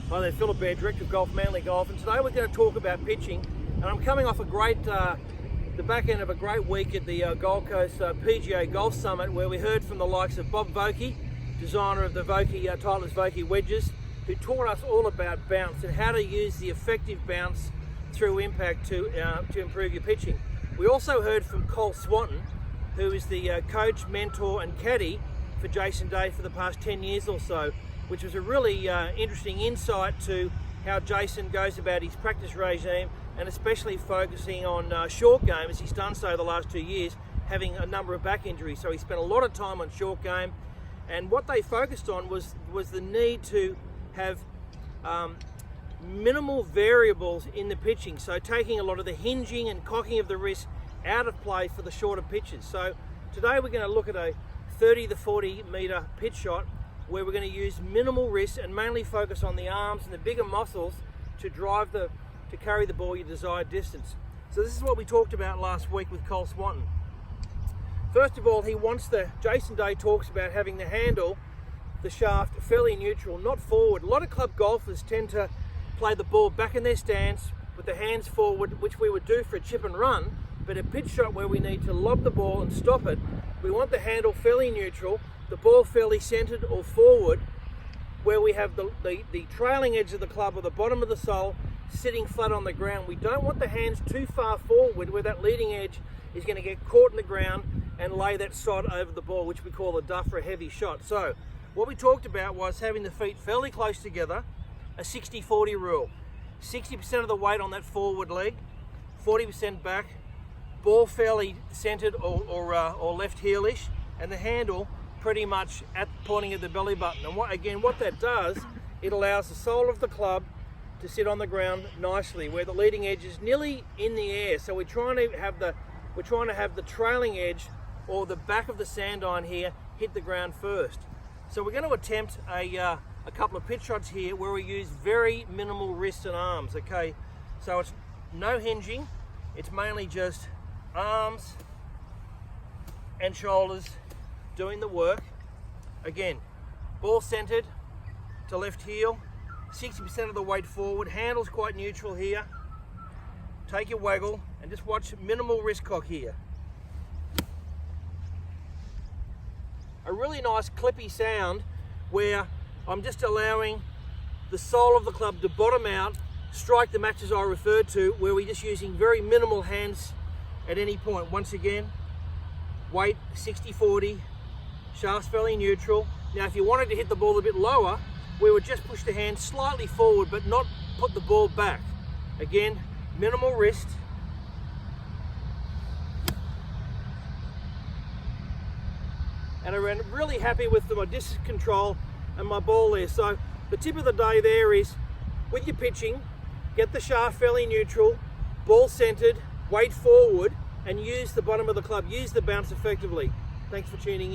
Hi there, Philip Baird, Director of Golf, Manly Golf, and today we're going to talk about pitching. And I'm coming off the back end of a great week at the Gold Coast PGA Golf Summit, where we heard from the likes of Bob Vokey, designer of the Titleist Vokey wedges, who taught us all about bounce and how to use the effective bounce through impact to improve your pitching. We also heard from Cole Swanton, who is the coach, mentor and caddy for Jason Day for the past 10 years or so, which was a really interesting insight to how Jason goes about his practice regime, and especially focusing on short game, as he's done so the last 2 years, having a number of back injuries. So he spent a lot of time on short game, and what they focused on was the need to have minimal variables in the pitching, so taking a lot of the hinging and cocking of the wrist out of play for the shorter pitches. So today we're going to look at a 30 to 40 metre pitch shot, where we're going to use minimal wrist and mainly focus on the arms and the bigger muscles to carry the ball your desired distance. So this is what we talked about last week with Cole Swanton. First of all, Jason Day talks about having the handle, the shaft, fairly neutral, not forward. A lot of club golfers tend to play the ball back in their stance with the hands forward, which we would do for a chip and run, but a pitch shot where we need to lob the ball and stop it, we want the handle fairly neutral, the ball fairly centered or forward, where we have the trailing edge of the club or the bottom of the sole sitting flat on the ground. We don't want the hands too far forward where that leading edge is going to get caught in the ground and lay that sod over the ball, which we call a duff or a heavy shot. So what we talked about was having the feet fairly close together, a 60-40 rule. 60% of the weight on that forward leg, 40% back, ball fairly centered or left heelish, and the handle pretty much pointing at the belly button. And what that does, it allows the sole of the club to sit on the ground nicely, where the leading edge is nearly in the air. So we're trying to have the trailing edge or the back of the sand iron here hit the ground first. So we're going to attempt a couple of pitch shots here where we use very minimal wrists and arms. Okay, so it's no hinging, it's mainly just arms and shoulders doing the work. Again, ball centered to left heel, 60% of the weight forward, handle's quite neutral here. Take your waggle and just watch minimal wrist cock here. A really nice clippy sound where I'm just allowing the sole of the club to bottom out, strike the matches I referred to, where we're just using very minimal hands at any point. Once again, weight 60-40, shaft's fairly neutral. Now if you wanted to hit the ball a bit lower, we would just push the hand slightly forward but not put the ball back. Again, minimal wrist. And I'm really happy with my distance control and my ball there. So the tip of the day there is, with your pitching, get the shaft fairly neutral, ball centered, weight forward, and use the bottom of the club, use the bounce effectively. Thanks for tuning in.